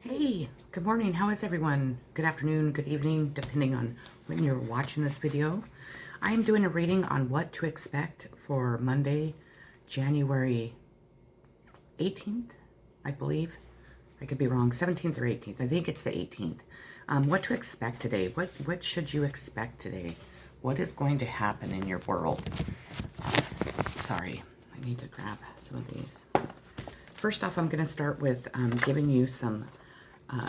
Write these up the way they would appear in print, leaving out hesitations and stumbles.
Hey, good morning. How is everyone? Good afternoon, good evening, depending on when you're watching this video. I am doing a reading on what to expect for Monday, January 18th, I believe. I could be wrong, 17th or 18th. I think it's the 18th. What to expect today? What should you expect today? What is going to happen in your world? Sorry, I need to grab some of these. First off, I'm going to start with giving you some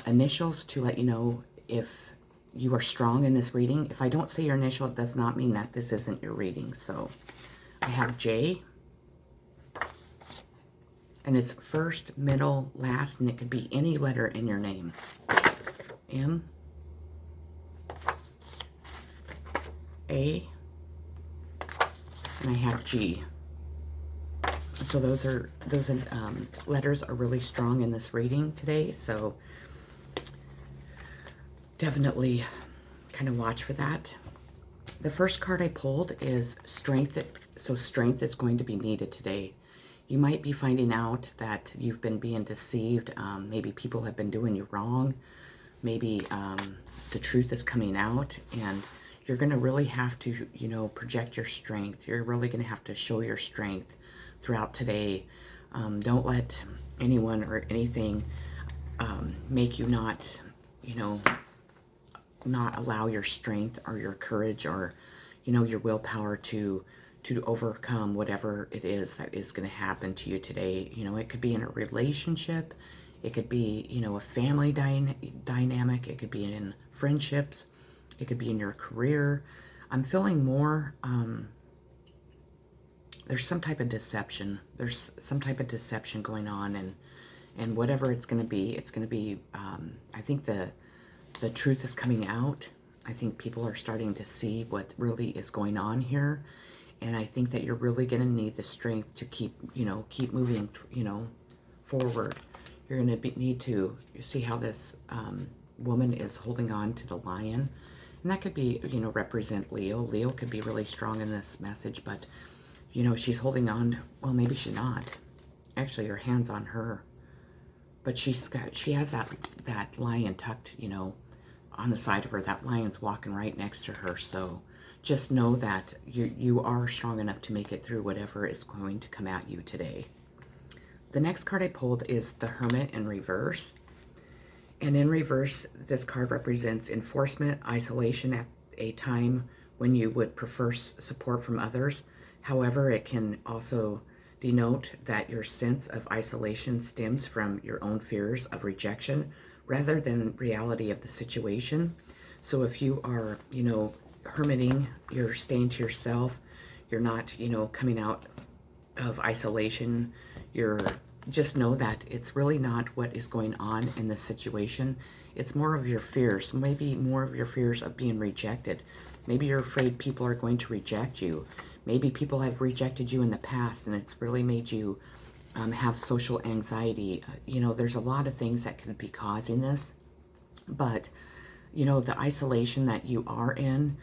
initials to let you know if you are strong in this reading. If I don't say your initial, it does not mean that this isn't your reading. So I have J, and it's first, middle, last, and it could be any letter in your name. M, A, and I have G. So those letters are really strong in this reading today. So definitely kind of watch for that. The first card I pulled is Strength. So strength is going to be needed today. You might be finding out that you've been being deceived. Maybe people have been doing you wrong. Maybe the truth is coming out, and you're going to really have to, project your strength. You're really going to have to show your strength throughout today. Don't let anyone or anything make you not allow your strength or your courage or your willpower to overcome whatever it is that is going to happen to you today. It could be in a relationship, it could be a family dynamic, it could be in friendships, it could be in your career. I'm feeling more there's some type of deception. There's some type of deception going on, and whatever it's going to be, I think the truth is coming out. I think people are starting to see what really is going on here, and I think that you're really going to need the strength to keep moving, forward. You're going to need to see how this woman is holding on to the lion, and that could be, represent Leo. Leo could be really strong in this message, but she's holding on. Well, maybe she's not. Actually, her hand's on her, but she has that lion tucked, on the side of her. That lion's walking right next to her. So just know that you are strong enough to make it through whatever is going to come at you today. The next card I pulled is the Hermit in reverse. And in reverse, this card represents enforcement, isolation at a time when you would prefer support from others. However, it can also denote that your sense of isolation stems from your own fears of rejection rather than reality of the situation. So if you are, hermiting, you're staying to yourself, you're not, coming out of isolation, you're just know that it's really not what is going on in this situation. It's more of your fears, maybe more of your fears of being rejected. Maybe you're afraid people are going to reject you. Maybe people have rejected you in the past, and it's really made you have social anxiety. There's a lot of things that could be causing this, but the isolation that you are in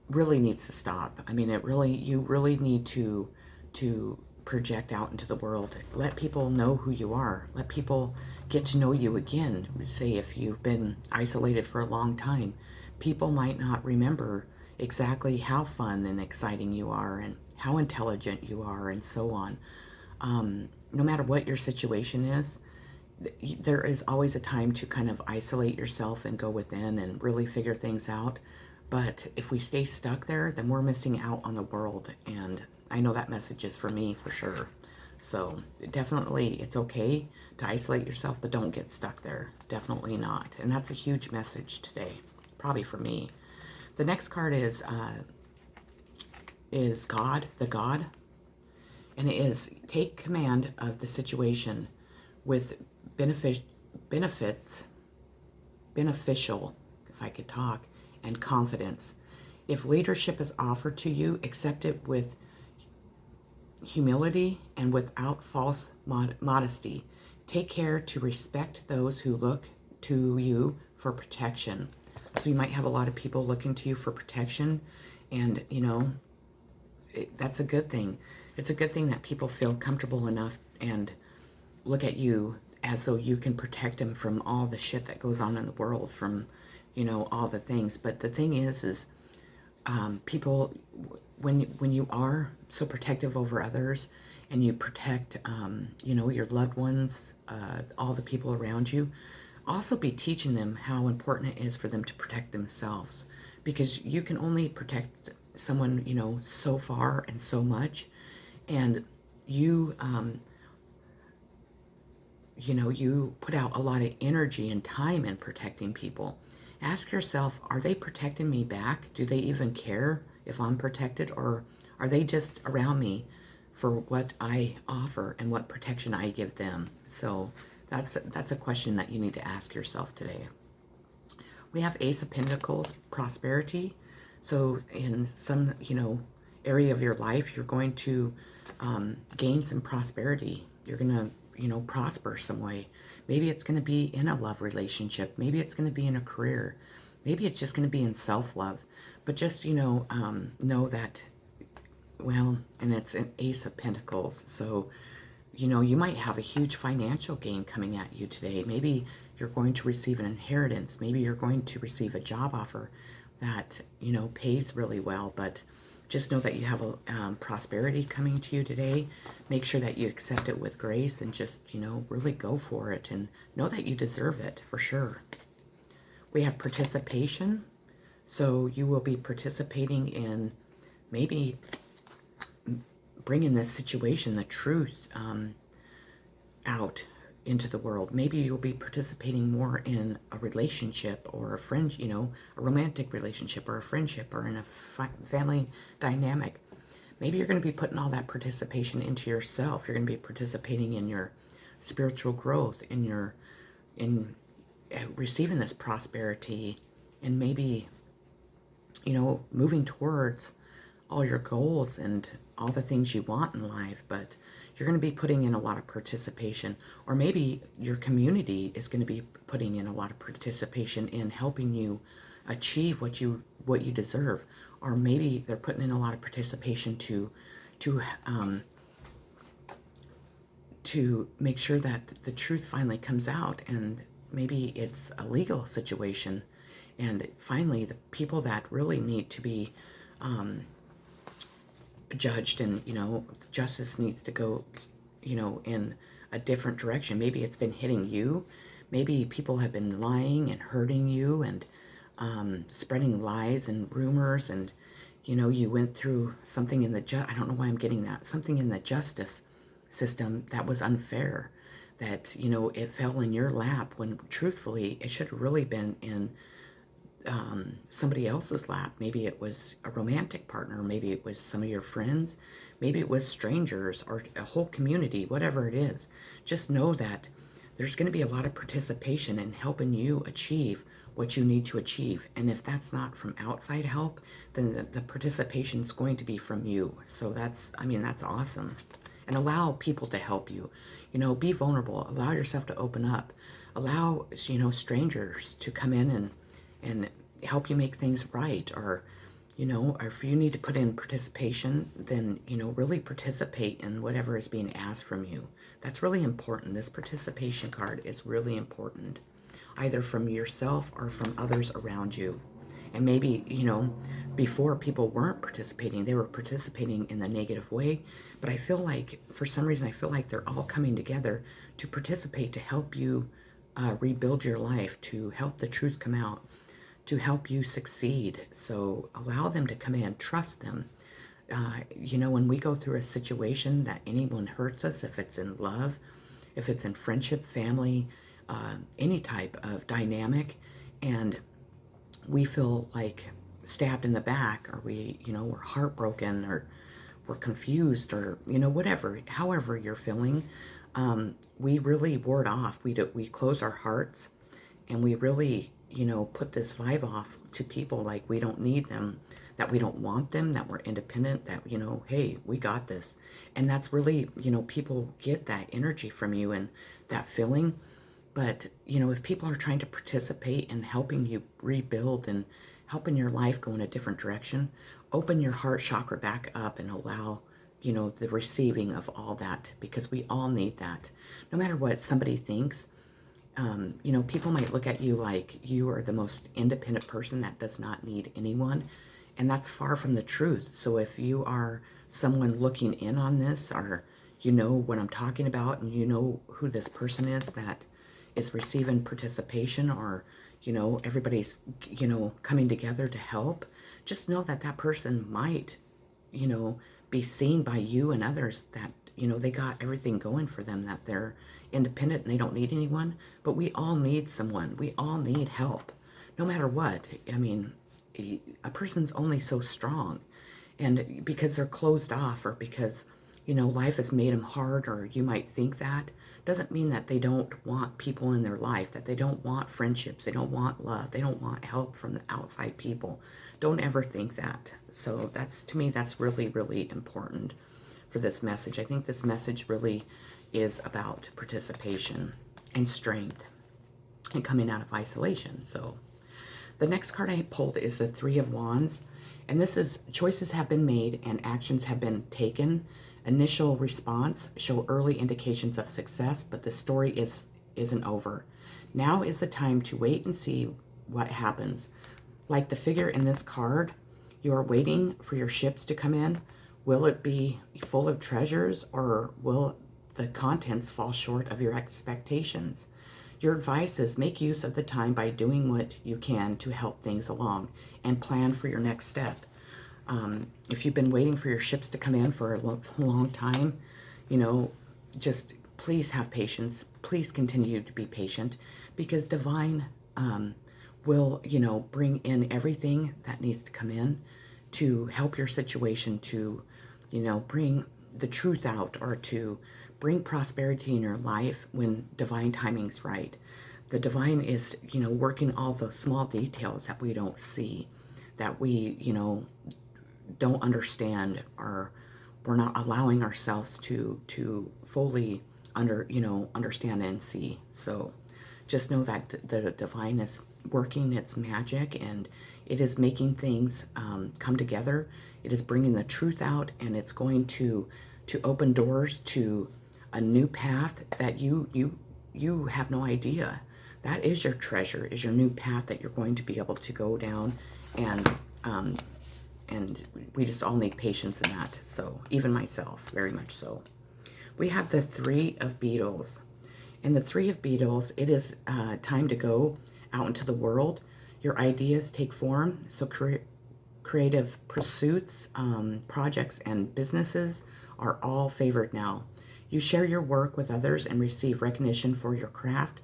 really needs to stop. I mean, you really need to project out into the world. Let people know who you are. Let people get to know you again. Say if you've been isolated for a long time, people might not remember exactly how fun and exciting you are and how intelligent you are and so on. No matter what your situation is, there is always a time to kind of isolate yourself and go within and really figure things out. But if we stay stuck there, then we're missing out on the world. And I know that message is for me for sure. So definitely it's okay to isolate yourself, but don't get stuck there. Definitely not. And that's a huge message today, probably for me. The next card is God, the God. And it is take command of the situation with beneficial, if I could talk, and confidence. If leadership is offered to you, accept it with humility and without false modesty. Take care to respect those who look to you for protection. So you might have a lot of people looking to you for protection, and that's a good thing. It's a good thing that people feel comfortable enough and look at you as though you can protect them from all the shit that goes on in the world, from, all the things. But the thing is people, when you are so protective over others, and you protect, your loved ones, all the people around you, also be teaching them how important it is for them to protect themselves, because you can only protect someone, so far and so much. And you, you put out a lot of energy and time in protecting people. Ask yourself, are they protecting me back? Do they even care if I'm protected, or are they just around me for what I offer and what protection I give them? So that's a question that you need to ask yourself today. We have Ace of Pentacles, prosperity. So in some, area of your life, you're going to gain some prosperity. You're going to, prosper some way. Maybe it's going to be in a love relationship. Maybe it's going to be in a career. Maybe it's just going to be in self-love. But just, know that, well, and it's an Ace of Pentacles. So, you might have a huge financial gain coming at you today. Maybe you're going to receive an inheritance. Maybe you're going to receive a job offer that, pays really well. But just know that you have a prosperity coming to you today. Make sure that you accept it with grace, and just, really go for it, and know that you deserve it for sure. We have participation. So you will be participating in maybe bringing this situation, the truth, out into the world. Maybe you'll be participating more in a relationship, or a friend, a romantic relationship, or a friendship, or in a family dynamic. Maybe you're going to be putting all that participation into yourself. You're going to be participating in your spiritual growth, in receiving this prosperity, and maybe, moving towards all your goals and all the things you want in life. But you're going to be putting in a lot of participation, or maybe your community is going to be putting in a lot of participation in helping you achieve what you deserve, or maybe they're putting in a lot of participation to make sure that the truth finally comes out, and maybe it's a legal situation, and finally the people that really need to be judged, and justice needs to go in a different direction. Maybe it's been hitting you. Maybe people have been lying and hurting you, and spreading lies and rumors, and you went through something in the I don't know why I'm getting that, something in the justice system that was unfair, that it fell in your lap, when truthfully it should have really been in somebody else's lap. Maybe it was a romantic partner, maybe it was some of your friends, maybe it was strangers, or a whole community, whatever it is. Just know that there's going to be a lot of participation in helping you achieve what you need to achieve. And if that's not from outside help, then the participation is going to be from you. So that's awesome. And allow people to help you. Be vulnerable. Allow yourself to open up. Allow, strangers to come in and help you make things right. Or, or if you need to put in participation, then, really participate in whatever is being asked from you. That's really important. This participation card is really important, either from yourself or from others around you. And maybe, before, people weren't participating. They were participating in the negative way. But I feel like, for some reason, I feel like they're all coming together to participate, to help you rebuild your life, to help the truth come out, to help you succeed. So allow them to come in. Trust them. When we go through a situation that anyone hurts us, if it's in love, if it's in friendship, family, any type of dynamic, and we feel like stabbed in the back, or we're heartbroken, or we're confused, or whatever, however you're feeling, we really ward off. We close our hearts, and we really put this vibe off to people, like we don't need them, that we don't want them, that we're independent, that hey, we got this. And that's really, people get that energy from you and that feeling. But if people are trying to participate in helping you rebuild and helping your life go in a different direction, open your heart chakra back up and allow the receiving of all that, because we all need that. No matter what somebody thinks, people might look at you like you are the most independent person that does not need anyone, and that's far from the truth. So if you are someone looking in on this, or you know what I'm talking about, and you know who this person is that is receiving participation, or everybody's coming together to help, just know that that person might be seen by you and others that they got everything going for them, that they're independent and they don't need anyone. But we all need someone. We all need help, no matter what. I mean, a person's only so strong, and because they're closed off, or because life has made them hard, or you might think that, doesn't mean that they don't want people in their life, that they don't want friendships, they don't want love, they don't want help from the outside people. Don't ever think that. So that's, to me, that's really, really important for this message. I think this message really is about participation and strength and coming out of isolation. So the next card I pulled is the Three of Wands. And this is, choices have been made and actions have been taken. Initial response show early indications of success, but the story isn't over. Now is the time to wait and see what happens. Like the figure in this card, you are waiting for your ships to come in. Will it be full of treasures, or will the contents fall short of your expectations? Your advice is make use of the time by doing what you can to help things along and plan for your next step. If you've been waiting for your ships to come in for a long time, just please have patience. Please continue to be patient, because divine will, bring in everything that needs to come in to help your situation, to, bring the truth out, or to bring prosperity in your life when divine timing's right. The divine is, working all the small details that we don't see, that we, don't understand, or we're not allowing ourselves to fully understand and see. So just know that the divine is working its magic, and it is making things come together. It is bringing the truth out, and it's going to open doors to a new path that you have no idea. That is your treasure, is your new path that you're going to be able to go down, and we just all need patience in that. So even myself, very much so. We have the Three of Beetles. And the Three of Beetles, it is time to go out into the world. Your ideas take form. So creative pursuits, projects, and businesses are all favored now. You share your work with others and receive recognition for your craft.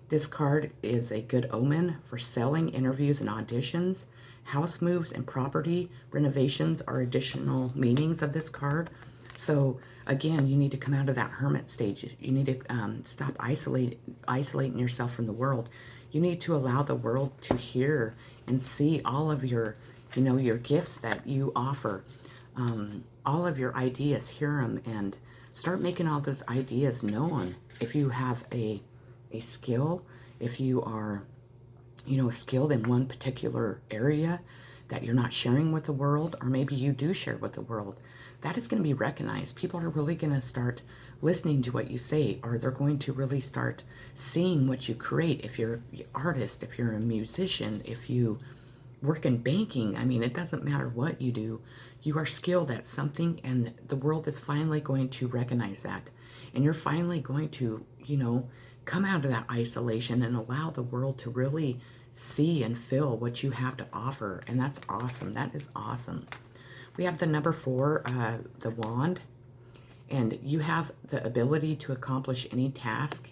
This card is a good omen for selling, interviews, and auditions. House moves and property renovations are additional meanings of this card. So again, you need to come out of that hermit stage. You need to stop isolating yourself from the world. You need to allow the world to hear and see all of your, your gifts that you offer. All of your ideas, hear them, and start making all those ideas known. If you have a skill, if you are, skilled in one particular area that you're not sharing with the world, or maybe you do share with the world, that is going to be recognized. People are really going to start listening to what you say, or they're going to really start seeing what you create. If you're an artist, if you're a musician, if you work in banking, I mean, it doesn't matter what you do. You are skilled at something, and the world is finally going to recognize that. And you're finally going to, come out of that isolation and allow the world to really see and feel what you have to offer. And that's awesome. That is awesome. We have the number 4, the wand, and you have the ability to accomplish any task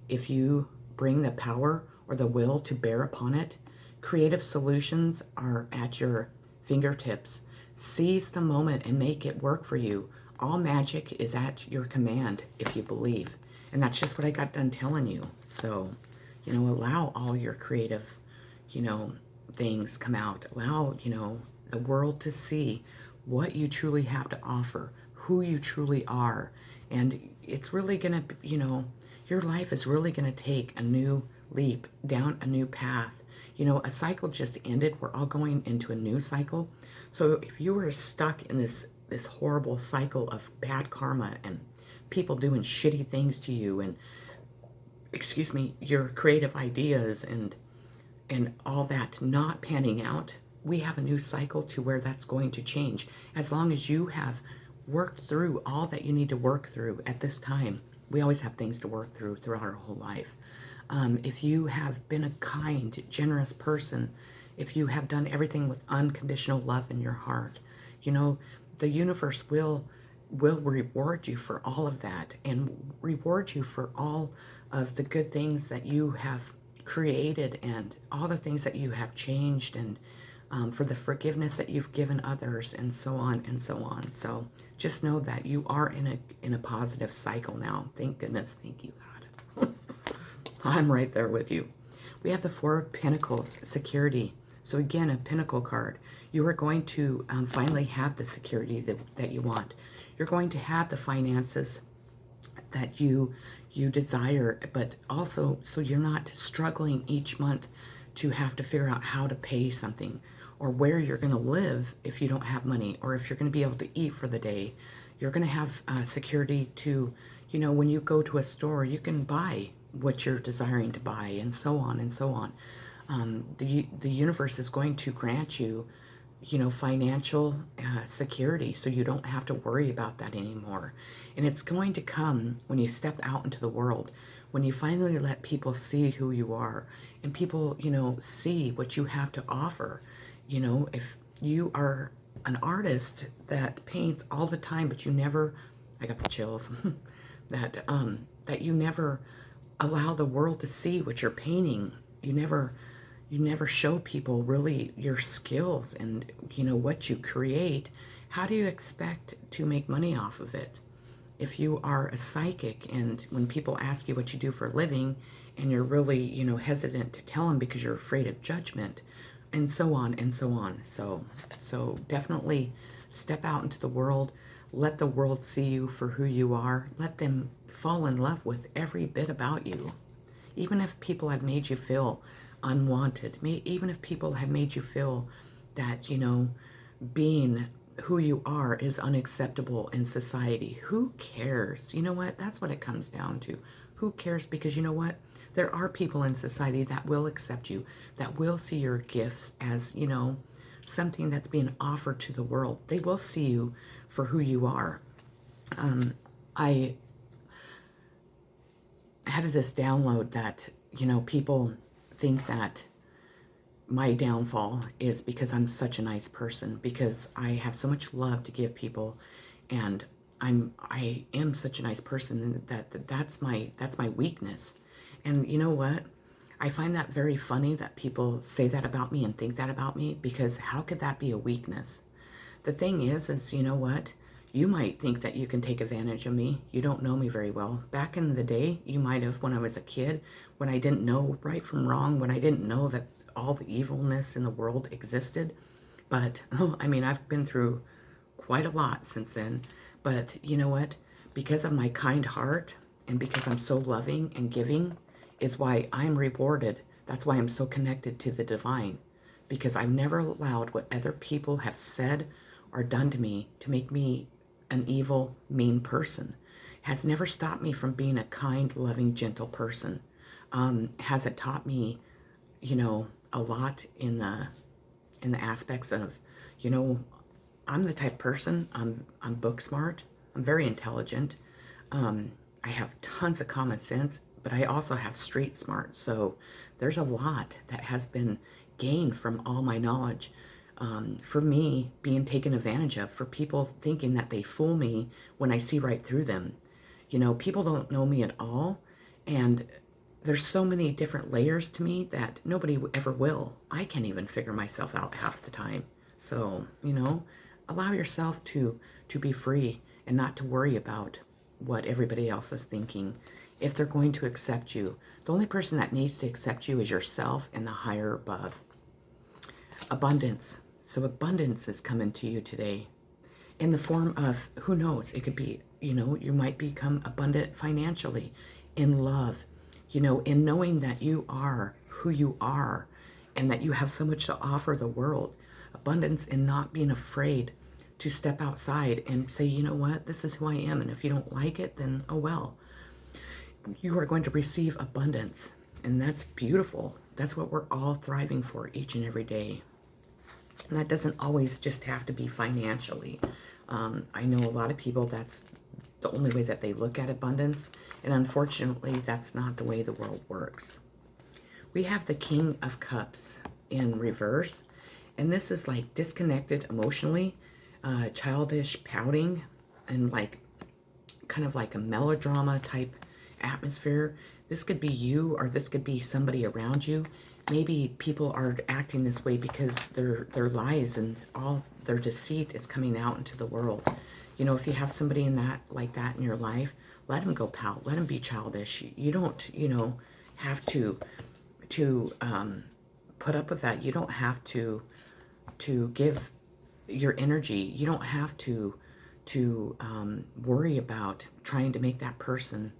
if you bring the power or the will to bear upon it. Creative solutions are at your fingertips. Seize the moment and make it work for you. All magic is at your command if you believe. And that's just what I got done telling you. So, allow all your creative, things come out. Allow, the world to see what you truly have to offer, who you truly are. And it's really going to, your life is really going to take a new leap down a new path. A cycle just ended. We're all going into a new cycle. So if you were stuck in this this horrible cycle of bad karma and people doing shitty things to you, and excuse me, your creative ideas and all that not panning out, we have a new cycle to where that's going to change. As long as you have worked through all that you need to work through at this time, we always have things to work through throughout our whole life. If you have been a kind, generous person, if you have done everything with unconditional love in your heart, you know, the universe will reward you for all of that, and reward you for all of the good things that you have created and all the things that you have changed, and for the forgiveness that you've given others, and so on and so on. So just know that you are in a positive cycle now. Thank goodness. Thank you, God. I'm right there with you. We have the Four of Pentacles, security. So again, a Pentacle card. You are going to finally have the security that you want. You're going to have the finances that you desire, but also so you're not struggling each month to have to figure out how to pay something, or where you're going to live if you don't have money, or if you're going to be able to eat for the day. You're going to have security to, you know, when you go to a store, you can buy what you're desiring to buy, and so on and so on. The universe is going to grant you, you know, financial security, so you don't have to worry about that anymore. And it's going to come when you step out into the world, when you finally let people see who you are, and people, you know, see what you have to offer. You know, if you are an artist that paints all the time, but you never, I got the chills, that you never allow the world to see what you're painting. You never show people really your skills and, you know, what you create. How do you expect to make money off of it? If you are a psychic, and when people ask you what you do for a living, and you're really, you know, hesitant to tell them because you're afraid of judgment, and so on and so on. So definitely step out into the world. Let the world see you for who you are. Let them fall in love with every bit about you. Even if people have made you feel unwanted, even if people have made you feel that, you know, being who you are is unacceptable in society, who cares? You know what? That's what it comes down to. Who cares? Because you know what? There are people in society that will accept you, that will see your gifts as, you know, something that's being offered to the world. They will see you for who you are. I had this download that, you know, people think that my downfall is because I'm such a nice person, because I have so much love to give people, and I am such a nice person that's my weakness. And you know what? I find that very funny that people say that about me and think that about me, because how could that be a weakness? The thing is, you know what? You might think that you can take advantage of me. You don't know me very well. Back in the day, you might have, when I was a kid, when I didn't know right from wrong, when I didn't know that all the evilness in the world existed. But, I mean, I've been through quite a lot since then. But you know what? Because of my kind heart, and because I'm so loving and giving, is why I'm rewarded. That's why I'm so connected to the divine. Because I've never allowed what other people have said or done to me to make me an evil, mean person. Has never stopped me from being a kind, loving, gentle person. Has it taught me, you know, a lot in the aspects of, you know, I'm the type of person, I'm book smart, I'm very intelligent, I have tons of common sense, but I also have street smart. So there's a lot that has been gained from all my knowledge. For me being taken advantage of, for people thinking that they fool me when I see right through them. You know, people don't know me at all, and there's so many different layers to me that nobody ever will. I can't even figure myself out half the time. So, you know, allow yourself to be free and not to worry about what everybody else is thinking. If they're going to accept you, the only person that needs to accept you is yourself and the higher above. Abundance. So abundance is coming to you today in the form of, who knows, it could be, you know, you might become abundant financially, in love, you know, in knowing that you are who you are and that you have so much to offer the world. Abundance in not being afraid to step outside and say, you know what, this is who I am. And if you don't like it, then oh well. You are going to receive abundance. And that's beautiful. That's what we're all thriving for each and every day. And that doesn't always just have to be financially. I know a lot of people, that's the only way that they look at abundance. And unfortunately, that's not the way the world works. We have the King of Cups in reverse. And this is like disconnected emotionally, childish pouting, and like kind of like a melodrama type atmosphere. This could be you, or this could be somebody around you. Maybe people are acting this way because their lies and all their deceit is coming out into the world. You know, if you have somebody in that like that in your life, let them go pout. Let them be childish. You don't, you know, have to put up with that. You don't have to give your energy. You don't have to worry about trying to make that person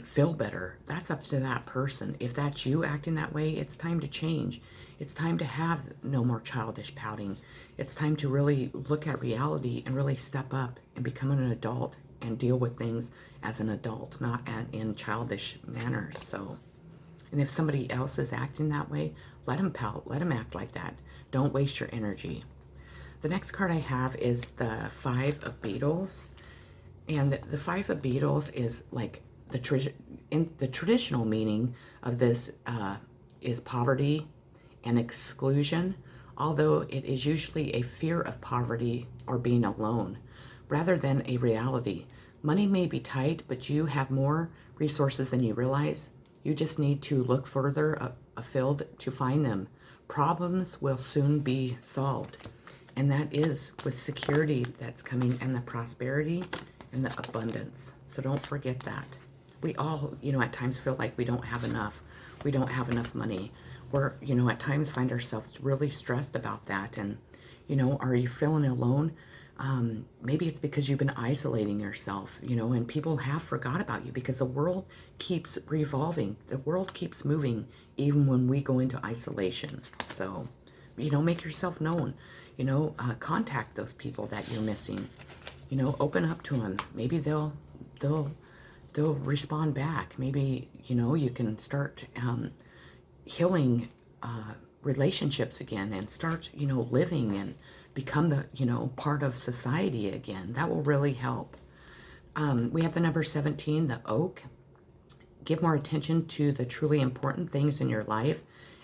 feel better. That's up to that person. If that's you acting that way, it's time to change. It's time to have no more childish pouting. It's time to really look at reality and really step up and become an adult and deal with things as an adult, not in childish manners. So, and if somebody else is acting that way, let them pout, let them act like that. Don't waste your energy. The next card I have is the Five of Beetles. And the Five of Beetles is like the traditional meaning of this is poverty and exclusion, although it is usually a fear of poverty or being alone, rather than a reality. Money may be tight, but you have more resources than you realize. You just need to look further afield to find them. Problems will soon be solved. And that is with security that's coming, and the prosperity and the abundance. So don't forget that. We all, you know, at times feel like we don't have enough. We don't have enough money. We're, you know, at times find ourselves really stressed about that. And, you know, are you feeling alone? Maybe it's because you've been isolating yourself, you know, and people have forgot about you because the world keeps revolving. The world keeps moving even when we go into isolation. So, you know, make yourself known. You know, contact those people that you're missing. You know, open up to them. Maybe they'll respond back. Maybe, you know, you can start healing relationships again, and start, you know, living and become the, you know, part of society again. That will really help. We have the number 17, the Oak. Give more attention to the truly important things in your life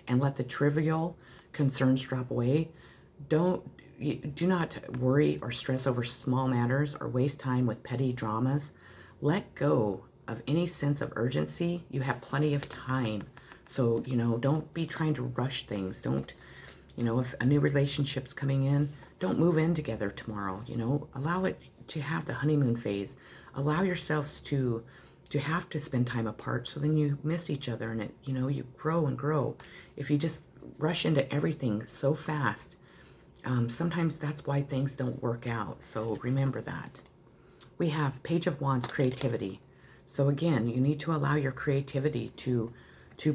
and let the trivial concerns drop away. Do not worry or stress over small matters or waste time with petty dramas. Let go of any sense of urgency. You have plenty of time. So, you know, don't be trying to rush things. Don't, you know, if a new relationship's coming in, don't move in together tomorrow. You know, allow it to have the honeymoon phase. Allow yourselves to have to spend time apart, so then you miss each other, and it, you know, you grow and grow. If you just rush into everything so fast, sometimes that's why things don't work out. So remember that. We have Page of Wands, creativity. So again, you need to allow your creativity to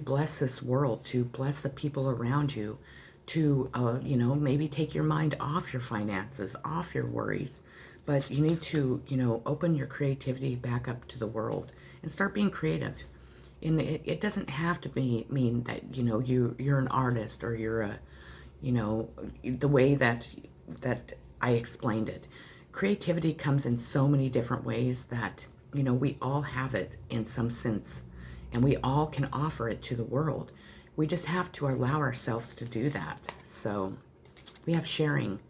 bless this world, to bless the people around you, to, you know, maybe take your mind off your finances, off your worries. But you need to, you know, open your creativity back up to the world and start being creative. And it doesn't have to mean that, you know, you're an artist, or you're a, you know, the way that I explained it. Creativity comes in so many different ways that, you know, we all have it in some sense, and we all can offer it to the world. We just have to allow ourselves to do that. So we have sharing.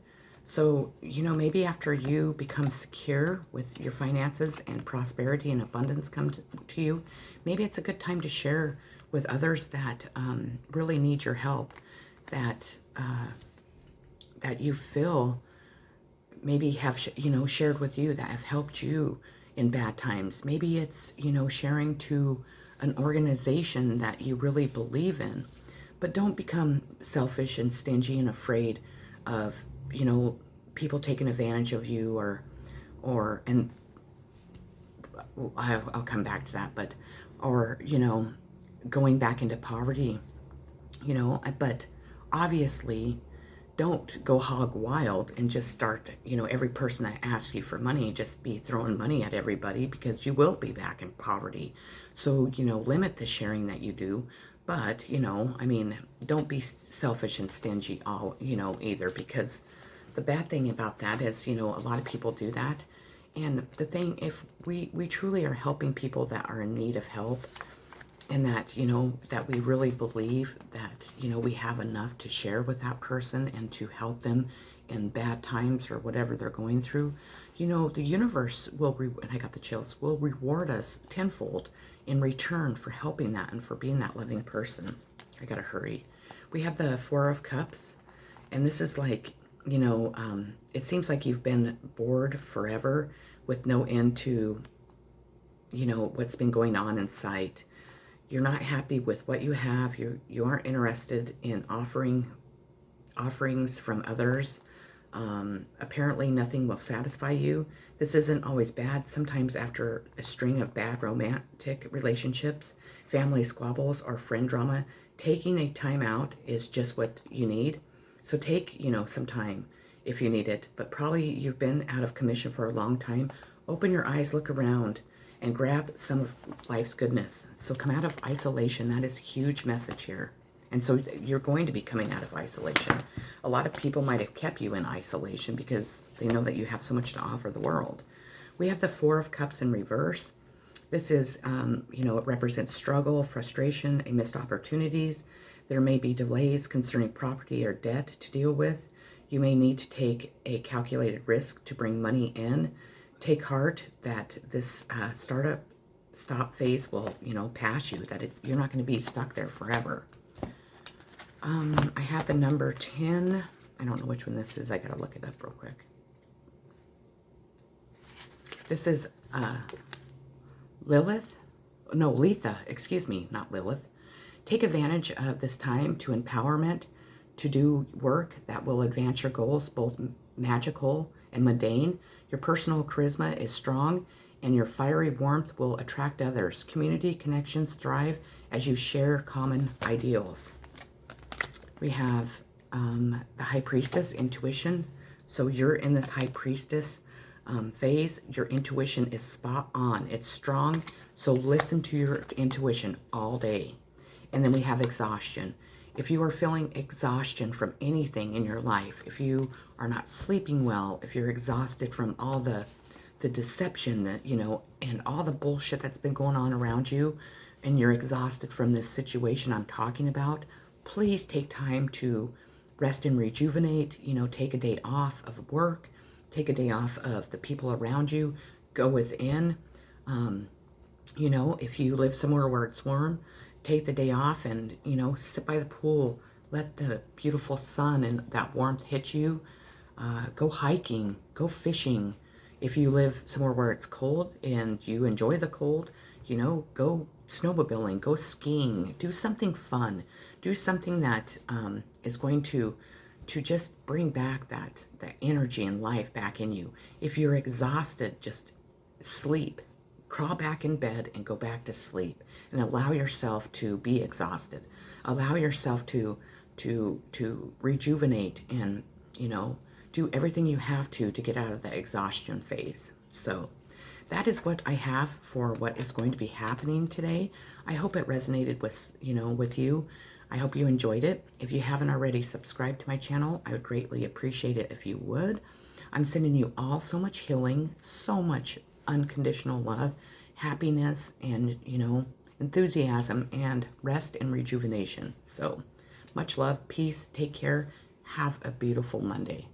So, you know, maybe after you become secure with your finances and prosperity and abundance come to you, maybe it's a good time to share with others that really need your help, that you feel maybe have, you know, shared with you, that have helped you in bad times. Maybe it's, you know, sharing to an organization that you really believe in. But don't become selfish and stingy and afraid of, you know, people taking advantage of you, and I'll come back to that, but, or, you know, going back into poverty, you know. But obviously, don't go hog wild and just start, every person that asks you for money, just be throwing money at everybody, because you will be back in poverty. So, limit the sharing that you do. But, I mean, don't be selfish and stingy all, either, because the bad thing about that is, a lot of people do that. And the thing, if we truly are helping people that are in need of help, and that, that we really believe that, we have enough to share with that person and to help them in bad times or whatever they're going through, the universe will, and I got the chills, will reward us tenfold in return for helping that and for being that loving person. I gotta hurry. We have the Four of Cups, and this is like, it seems like you've been bored forever with no end to, what's been going on in sight. You're not happy with what you have. You aren't interested in offerings from others. Apparently nothing will satisfy you. This isn't always bad. Sometimes after a string of bad romantic relationships, family squabbles, or friend drama, taking a time out is just what you need. So take, some time if you need it. But probably you've been out of commission for a long time. Open your eyes, look around, and grab some of life's goodness. So come out of isolation. That is a huge message here. And so you're going to be coming out of isolation. A lot of people might have kept you in isolation because they know that you have so much to offer the world. We have the Four of Cups in reverse. This is, it represents struggle, frustration, and missed opportunities. There may be delays concerning property or debt to deal with. You may need to take a calculated risk to bring money in. Take heart that this stop phase will, pass you, that you're not going to be stuck there forever. I have the number 10. I don't know which one this is. I got to look it up real quick. This is Letha, excuse me, not Lilith. Take advantage of this time to empowerment, to do work that will advance your goals, both magical and mundane. Your personal charisma is strong, and your fiery warmth will attract others. Community connections thrive as you share common ideals. We have the High Priestess, intuition. So you're in this High Priestess phase. Your intuition is spot on. It's strong. So listen to your intuition all day. And then we have exhaustion. If you are feeling exhaustion from anything in your life, if you are not sleeping well, if you're exhausted from all the deception that, and all the bullshit that's been going on around you, and you're exhausted from this situation I'm talking about, please take time to rest and rejuvenate. Take a day off of work, take a day off of the people around you, go within. If you live somewhere where it's warm, take the day off and, sit by the pool, let the beautiful sun and that warmth hit you. Go hiking, go fishing. If you live somewhere where it's cold and you enjoy the cold, go snowmobiling, go skiing, do something fun, do something that is going to just bring back that energy and life back in you. If you're exhausted, just sleep. Crawl back in bed and go back to sleep, and allow yourself to be exhausted. Allow yourself to rejuvenate and, do everything you have to get out of the exhaustion phase. So that is what I have for what is going to be happening today. I hope it resonated with you. I hope you enjoyed it. If you haven't already subscribed to my channel, I would greatly appreciate it if you would. I'm sending you all so much healing, so much unconditional love, happiness, and, enthusiasm, and rest and rejuvenation. So much love, peace, take care, have a beautiful Monday.